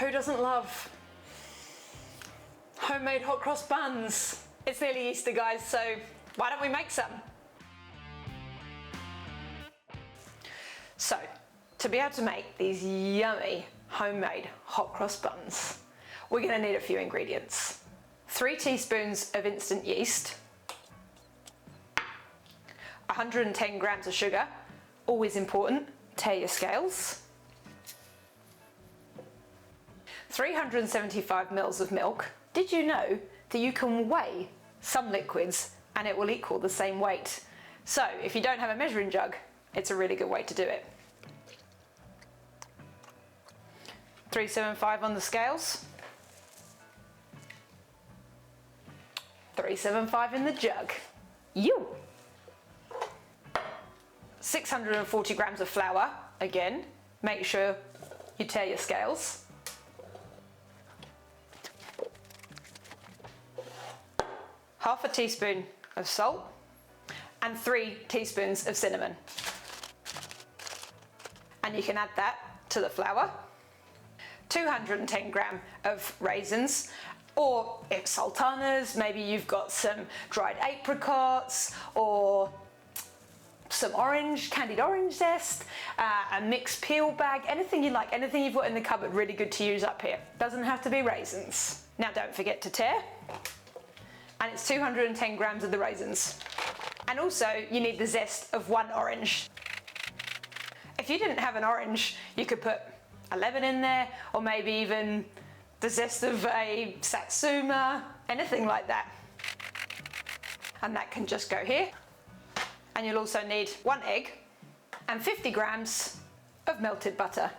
Who doesn't love homemade hot cross buns? It's nearly Easter, guys, so why don't we make some? So, to be able to make these yummy homemade hot cross buns, we're going to need a few ingredients. 3 teaspoons of instant yeast, 110 grams of sugar, always important, tear your scales, 375 mils of milk. Did you know that you can weigh some liquids and it will equal the same weight? So if you don't have a measuring jug, it's a really good way to do it. 375 on the scales, 375 in the jug. 640 grams of flour, again, make sure you tear your scales. Half a teaspoon of salt and 3 teaspoons of cinnamon. And you can add that to the flour. 210 gram of raisins, or if sultanas, maybe you've got some dried apricots or some orange, candied orange zest, a mixed peel bag, anything you like, anything you've got in the cupboard, really good to use up here. Doesn't have to be raisins. Now don't forget to tear, and it's 210 grams of the raisins. And also you need the zest of 1 orange. If you didn't have an orange, you could put a lemon in there, or maybe even the zest of a satsuma, anything like that. And that can just go here. And you'll also need 1 egg and 50 grams of melted butter.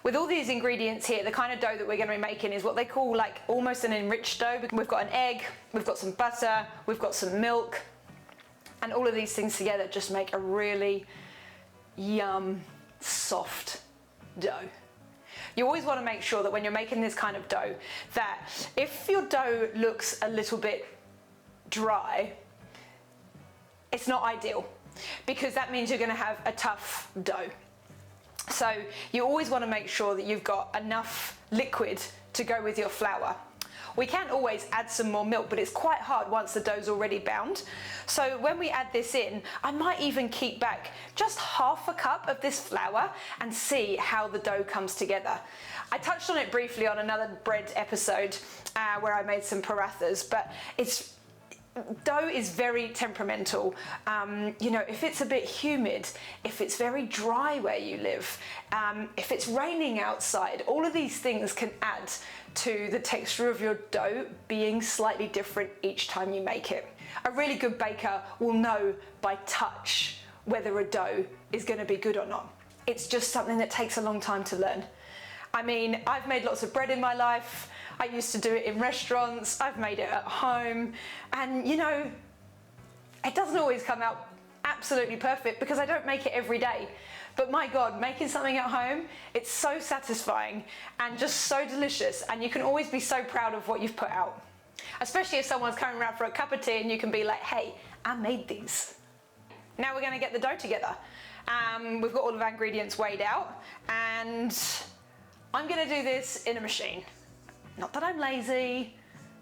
With all these ingredients here, the kind of dough that we're going to be making is what they call like almost an enriched dough. We've got an egg, we've got some butter, we've got some milk, and all of these things together just make a really yum, soft dough. You always want to make sure that when you're making this kind of dough, that if your dough looks a little bit dry, it's not ideal, because that means you're going to have a tough dough. So you always want to make sure that you've got enough liquid to go with your flour. We can always add some more milk, but it's quite hard once the dough's already bound. So when we add this in, I might even keep back just half a cup of this flour and see how the dough comes together. I touched on it briefly on another bread episode where I made some parathas, but dough is very temperamental. You know, if it's a bit humid, if it's very dry where you live, if it's raining outside, all of these things can add to the texture of your dough being slightly different each time you make it. A really good baker will know by touch whether a dough is going to be good or not. It's just something that takes a long time to learn. I mean, I've made lots of bread in my life. I used to do it in restaurants. I've made it at home. And you know, it doesn't always come out absolutely perfect because I don't make it every day. But my God, making something at home, it's so satisfying and just so delicious. And you can always be so proud of what you've put out. Especially if someone's coming around for a cup of tea and you can be like, hey, I made these. Now we're going to get the dough together. We've got all of our ingredients weighed out, and I'm going to do this in a machine. Not that I'm lazy,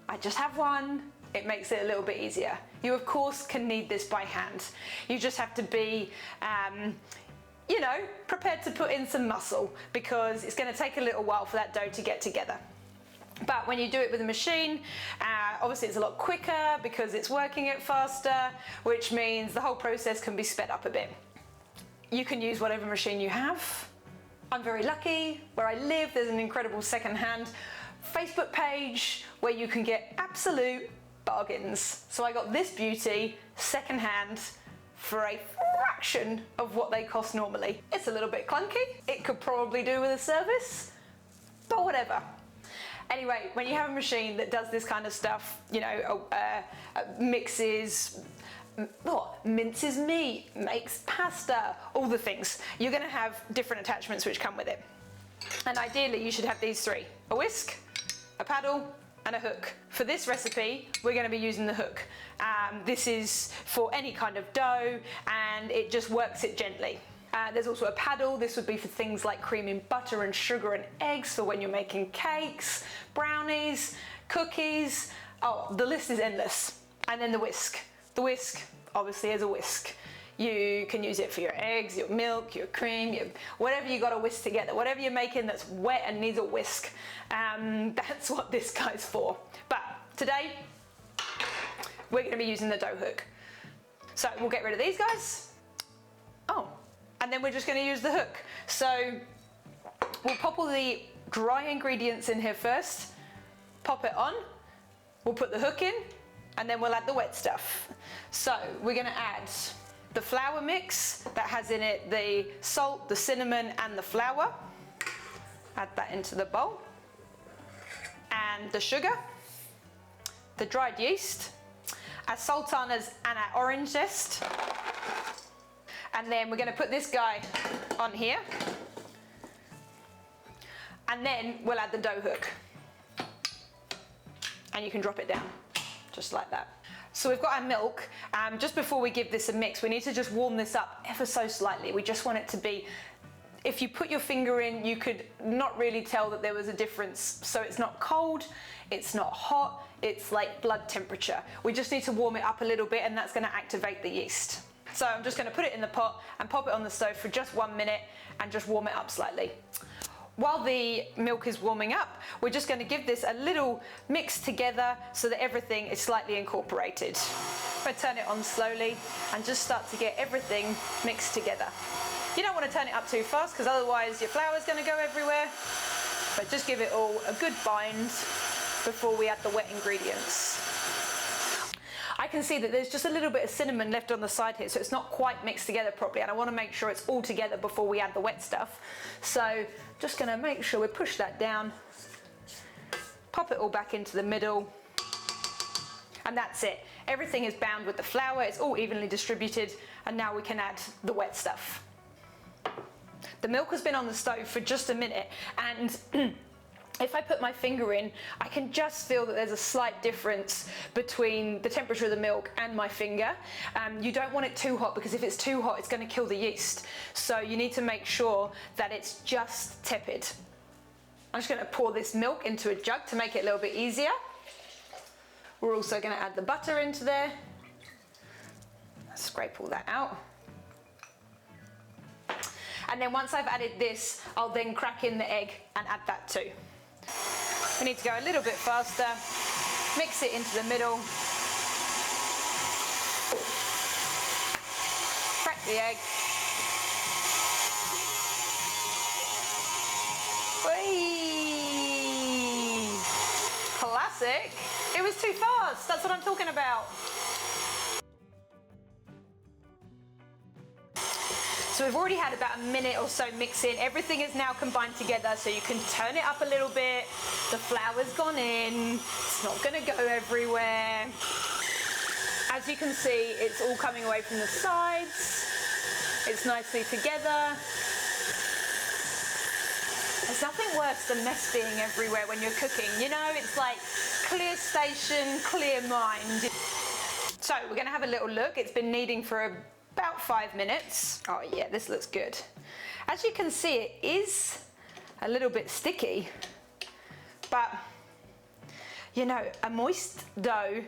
I just have one. It makes it a little bit easier. You of course can knead this by hand. You just have to be, you know, prepared to put in some muscle, because it's going to take a little while for that dough to get together. But when you do it with a machine, obviously it's a lot quicker because it's working it faster, which means the whole process can be sped up a bit. You can use whatever machine you have. I'm very lucky. Where I live, there's an incredible second-hand Facebook page where you can get absolute bargains. So I got this beauty second-hand for a fraction of what they cost normally. It's a little bit clunky. It could probably do with a service, but whatever. Anyway, when you have a machine that does this kind of stuff, you know, mixes, minces meat, makes pasta, all the things, you're going to have different attachments which come with it. And ideally you should have these 3: a whisk, a paddle, and a hook. For this recipe, we're going to be using the hook. This is for any kind of dough, and it just works it gently. There's also a paddle. This would be for things like creaming butter and sugar and eggs for when you're making cakes, brownies, cookies. Oh, the list is endless. And then the whisk. The whisk obviously is a whisk. You can use it for your eggs, your milk, your cream, whatever you got to whisk together, whatever you're making that's wet and needs a whisk. That's what this guy's for. But today, we're going to be using the dough hook. So we'll get rid of these guys. Oh, and then we're just going to use the hook. So we'll pop all the dry ingredients in here first, pop it on, we'll put the hook in, and then we'll add the wet stuff. So we're going to add the flour mix that has in it the salt, the cinnamon, and the flour. Add that into the bowl. And the sugar, the dried yeast, our sultanas and our orange zest. And then we're going to put this guy on here. And then we'll add the dough hook. And you can drop it down, just like that. So we've got our milk. Just before we give this a mix, we need to just warm this up ever so slightly. We just want it to be, if you put your finger in, you could not really tell that there was a difference. So it's not cold, it's not hot, it's like blood temperature. We just need to warm it up a little bit, and that's going to activate the yeast. So I'm just going to put it in the pot and pop it on the stove for just 1 minute and just warm it up slightly. While the milk is warming up, we're just going to give this a little mix together so that everything is slightly incorporated. I turn it on slowly and just start to get everything mixed together. You don't want to turn it up too fast because otherwise your flour's going to go everywhere, but just give it all a good bind before we add the wet ingredients. I can see that there's just a little bit of cinnamon left on the side here, so it's not quite mixed together properly, and I want to make sure it's all together before we add the wet stuff. So just going to make sure we push that down, pop it all back into the middle, and that's it. Everything is bound with the flour, it's all evenly distributed, and now we can add the wet stuff. The milk has been on the stove for just a minute, and if I put my finger in, I can just feel that there's a slight difference between the temperature of the milk and my finger. You don't want it too hot, because if it's too hot, it's going to kill the yeast. So you need to make sure that it's just tepid. I'm just going to pour this milk into a jug to make it a little bit easier. We're also going to add the butter into there. Scrape all that out. And then once I've added this, I'll then crack in the egg and add that too. We need to go a little bit faster, mix it into the middle, crack the egg. Whee! Classic. It was too fast, that's what I'm talking about. So we've already had about a minute or so mixing. Everything is now combined together, so you can turn it up a little bit. The flour's gone in. It's not going to go everywhere. As you can see, it's all coming away from the sides. It's nicely together. There's nothing worse than mess being everywhere when you're cooking. You know, it's like clear station, clear mind. So we're going to have a little look. It's been kneading for about 5 minutes. Oh yeah, this looks good. As you can see, it is a little bit sticky, but you know, a moist dough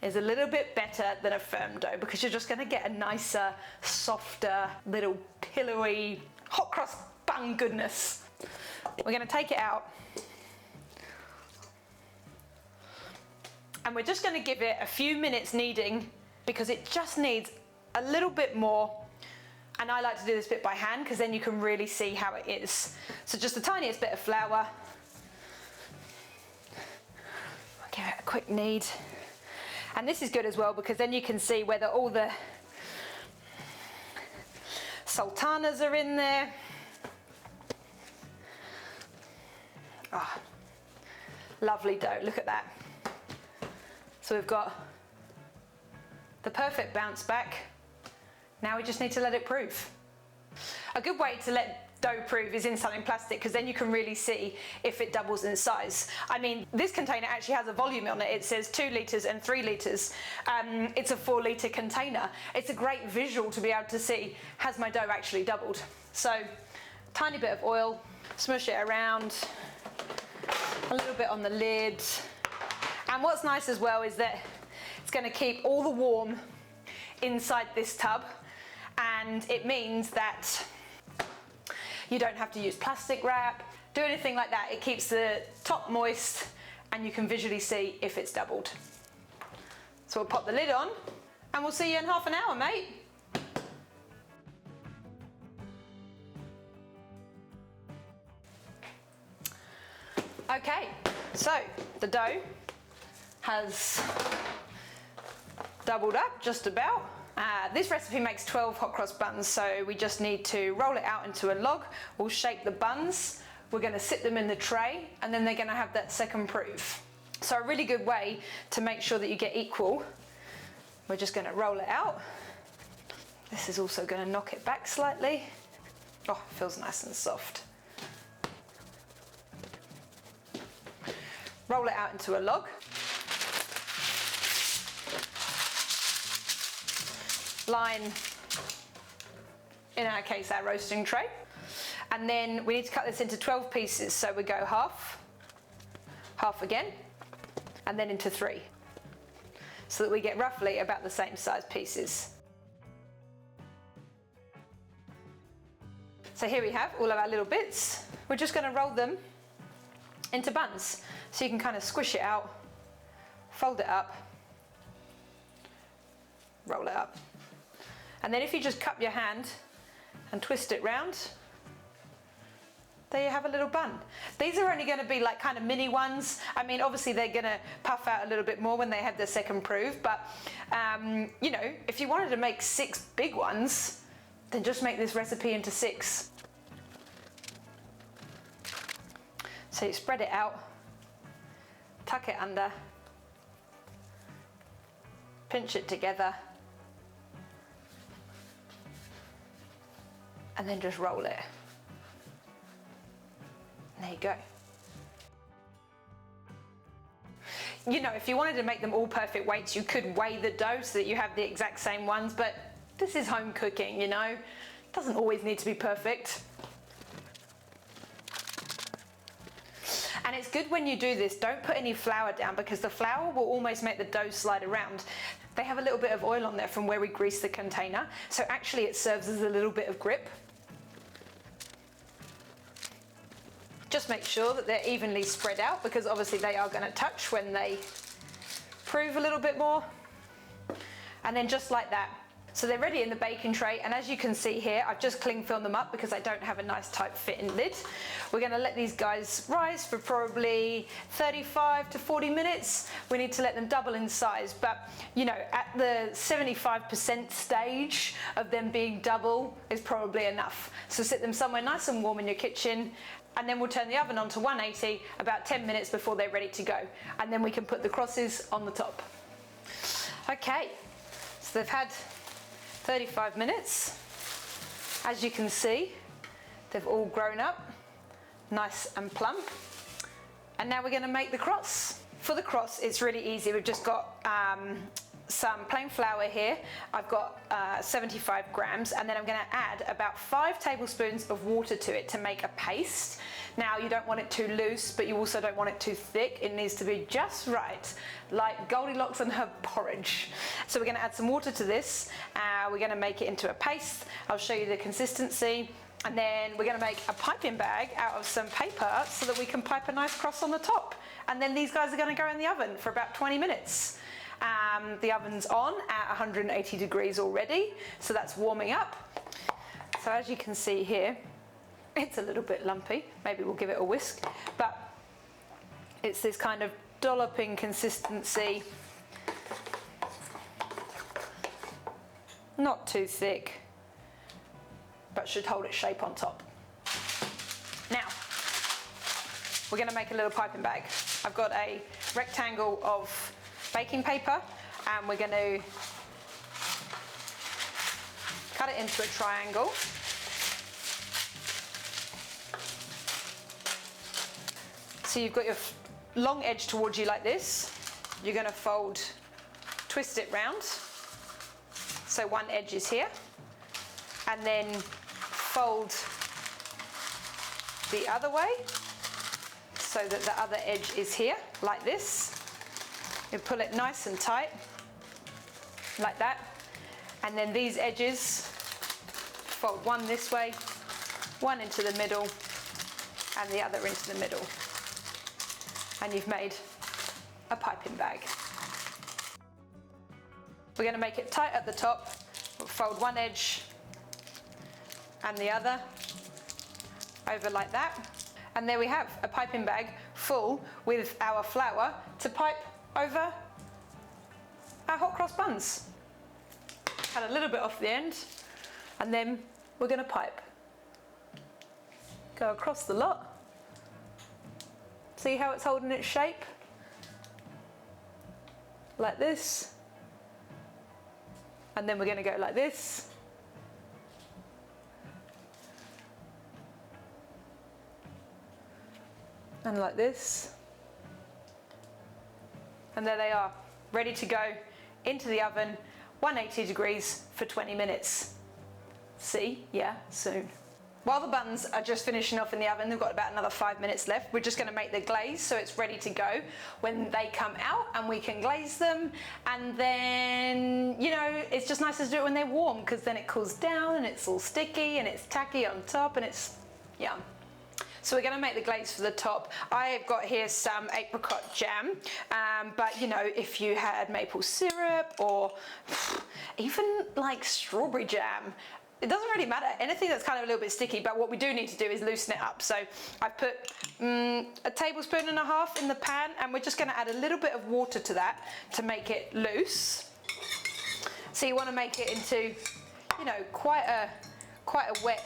is a little bit better than a firm dough, because you're just going to get a nicer, softer, little pillowy, hot cross bun goodness. We're going to take it out, and we're just going to give it a few minutes kneading, because it just needs a little bit more, and I like to do this bit by hand because then you can really see how it is. So just the tiniest bit of flour. I'll give it a quick knead, and this is good as well because then you can see whether all the sultanas are in there. Ah, oh, lovely dough, look at that. So we've got the perfect bounce back. Now we just need to let it proof. A good way to let dough proof is in something plastic, because then you can really see if it doubles in size. I mean, this container actually has a volume on it. It says 2 litres and 3 litres. It's a 4 litre container. It's a great visual to be able to see, has my dough actually doubled? So, tiny bit of oil, smush it around, a little bit on the lid. And what's nice as well is that it's going to keep all the warmth inside this tub, and it means that you don't have to use plastic wrap, do anything like that. It keeps the top moist and you can visually see if it's doubled. So we'll pop the lid on and we'll see you in half an hour, mate. Okay, so the dough has doubled up just about. This recipe makes 12 hot cross buns, so we just need to roll it out into a log. We'll shape the buns, we're going to sit them in the tray, and then they're going to have that second proof. So a really good way to make sure that you get equal, we're just going to roll it out. This is also going to knock it back slightly. Oh, it feels nice and soft. Roll it out into a log. Line, in our case, our roasting tray. And then we need to cut this into 12 pieces. So we go half, half again, and then into 3. So that we get roughly about the same size pieces. So here we have all of our little bits. We're just going to roll them into buns. So you can kind of squish it out, fold it up, roll it up. And then if you just cup your hand and twist it round, there you have a little bun. These are only going to be like kind of mini ones. I mean, obviously they're going to puff out a little bit more when they have their second proof, but you know, if you wanted to make 6 big ones, then just make this recipe into 6. So you spread it out, tuck it under, pinch it together, and then just roll it. And there you go. You know, if you wanted to make them all perfect weights, you could weigh the dough so that you have the exact same ones, but this is home cooking, you know. It doesn't always need to be perfect. And it's good when you do this, don't put any flour down, because the flour will almost make the dough slide around. They have a little bit of oil on there from where we greased the container, so actually it serves as a little bit of grip. Just make sure that they're evenly spread out, because obviously they are going to touch when they prove a little bit more. And then just like that. So they're ready in the baking tray, and as you can see here, I've just cling filmed them up because I don't have a nice tight fitting lid. We're going to let these guys rise for probably 35 to 40 minutes. We need to let them double in size, but you know, at the 75% stage of them being double is probably enough. So sit them somewhere nice and warm in your kitchen, and then we'll turn the oven on to 180 about 10 minutes before they're ready to go, and then we can put the crosses on the top. Okay, so they've had 35 minutes. As you can see, they've all grown up, nice and plump. And now we're going to make the cross. For the cross, it's really easy. We've just got some plain flour here. I've got 75 grams, and then I'm going to add about 5 tablespoons of water to it to make a paste. Now, you don't want it too loose, but you also don't want it too thick. It needs to be just right, like Goldilocks and her porridge. So we're going to add some water to this. We're going to make it into a paste. I'll show you the consistency. And then we're going to make a piping bag out of some paper so that we can pipe a nice cross on the top. And then these guys are going to go in the oven for about 20 minutes. The oven's on at 180 degrees already, so that's warming up. So as you can see here, it's a little bit lumpy. Maybe we'll give it a whisk, but it's this kind of dolloping consistency. Not too thick, but should hold its shape on top. Now, we're going to make a little piping bag. I've got a rectangle of baking paper, and we're going to cut it into a triangle. So you've got your long edge towards you like this. You're going to twist it round. So one edge is here. And then fold the other way so that the other edge is here, like this. You pull it nice and tight, like that. And then these edges, fold one this way, one into the middle, and the other into the middle. And you've made a piping bag. We're going to make it tight at the top. We'll fold one edge and the other over like that. And there we have a piping bag full with our flour to pipe over our hot cross buns. Cut a little bit off the end, and then we're going to pipe. Go across the lot. See how it's holding its shape? Like this. And then we're going to go like this. And like this. And there they are, ready to go into the oven, 180 degrees for 20 minutes. See? Yeah, soon. While the buns are just finishing off in the oven, they've got about another 5 minutes left. We're just going to make the glaze so it's ready to go when they come out, and we can glaze them. And then, you know, it's just nicer to do it when they're warm, because then it cools down and it's all sticky and it's tacky on top and it's yum. So we're going to make the glaze for the top. I've got here some apricot jam, but you know, if you had maple syrup or even like strawberry jam, it doesn't really matter. Anything that's kind of a little bit sticky, but what we do need to do is loosen it up. So I've put a tablespoon and a half in the pan, and we're just going to add a little bit of water to that to make it loose. So you want to make it into, you know, quite a wet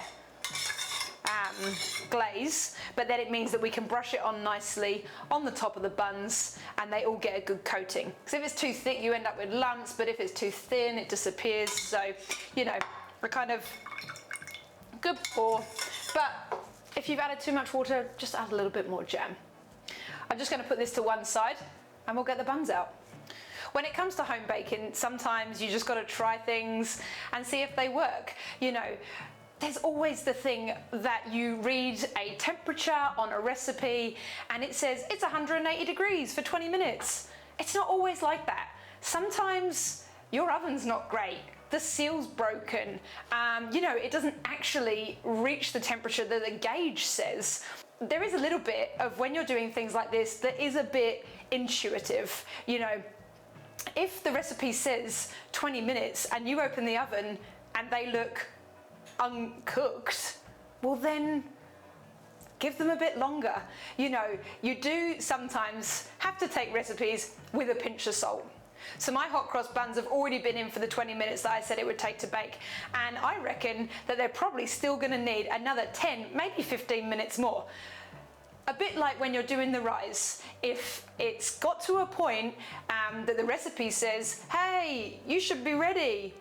glaze, but then it means that we can brush it on nicely on the top of the buns and they all get a good coating. Because if it's too thick, you end up with lumps, but if it's too thin, it disappears. So, you know, we're kind of good pour, but if you've added too much water, just add a little bit more jam. I'm just going to put this to one side and we'll get the buns out. When it comes to home baking, sometimes you just got to try things and see if they work. You know, there's always the thing that you read a temperature on a recipe and it says it's 180 degrees for 20 minutes. It's not always like that. Sometimes your oven's not great, the seal's broken, you know, it doesn't actually reach the temperature that the gauge says. There is a little bit of, when you're doing things like this, that is a bit intuitive. You know, if the recipe says 20 minutes and you open the oven and they look uncooked, well then give them a bit longer. You know, you do sometimes have to take recipes with a pinch of salt. So my hot cross buns have already been in for the 20 minutes that I said it would take to bake, and I reckon that they're probably still going to need another 10, maybe 15 minutes more. A bit like when you're doing the rice, if it's got to a point that the recipe says, hey, you should be ready,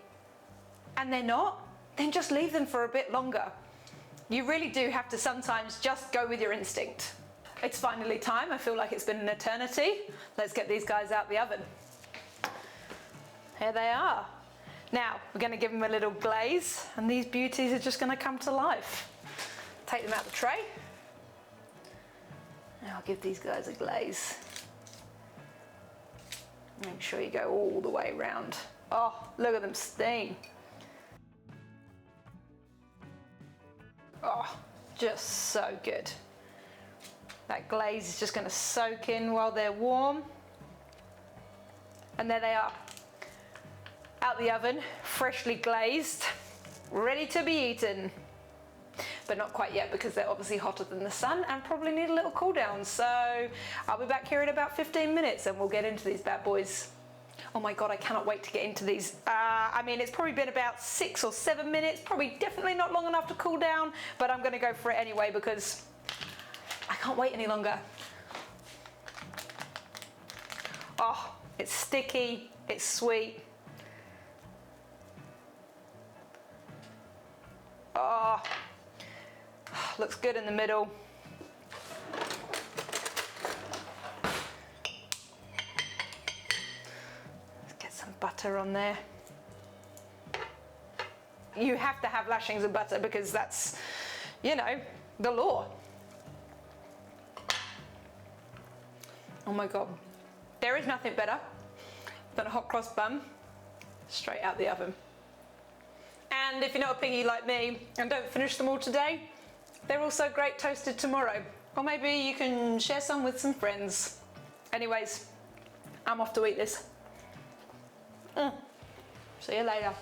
and they're not, then just leave them for a bit longer. You really do have to sometimes just go with your instinct. It's finally time. I feel like it's been an eternity. Let's get these guys out the oven. Here they are. Now, we're going to give them a little glaze, and these beauties are just going to come to life. Take them out the tray. Now I'll give these guys a glaze. Make sure you go all the way around. Oh, look at them steam. Oh, just so good. That glaze is just going to soak in while they're warm. And there they are. Out the oven, freshly glazed, ready to be eaten. But not quite yet, because they're obviously hotter than the sun and probably need a little cool down. So I'll be back here in about 15 minutes and we'll get into these bad boys. Oh my God, I cannot wait to get into these. I mean, it's probably been about 6 or 7 minutes, probably definitely not long enough to cool down, but I'm gonna go for it anyway because I can't wait any longer. Oh, it's sticky, it's sweet. Oh, looks good in the middle. butter on there. You have to have lashings of butter because that's, you know, the law. Oh my God. There is nothing better than a hot cross bun straight out the oven. And if you're not a piggy like me and don't finish them all today, they're also great toasted tomorrow. Or maybe you can share some with some friends. Anyways, I'm off to eat this. See you later.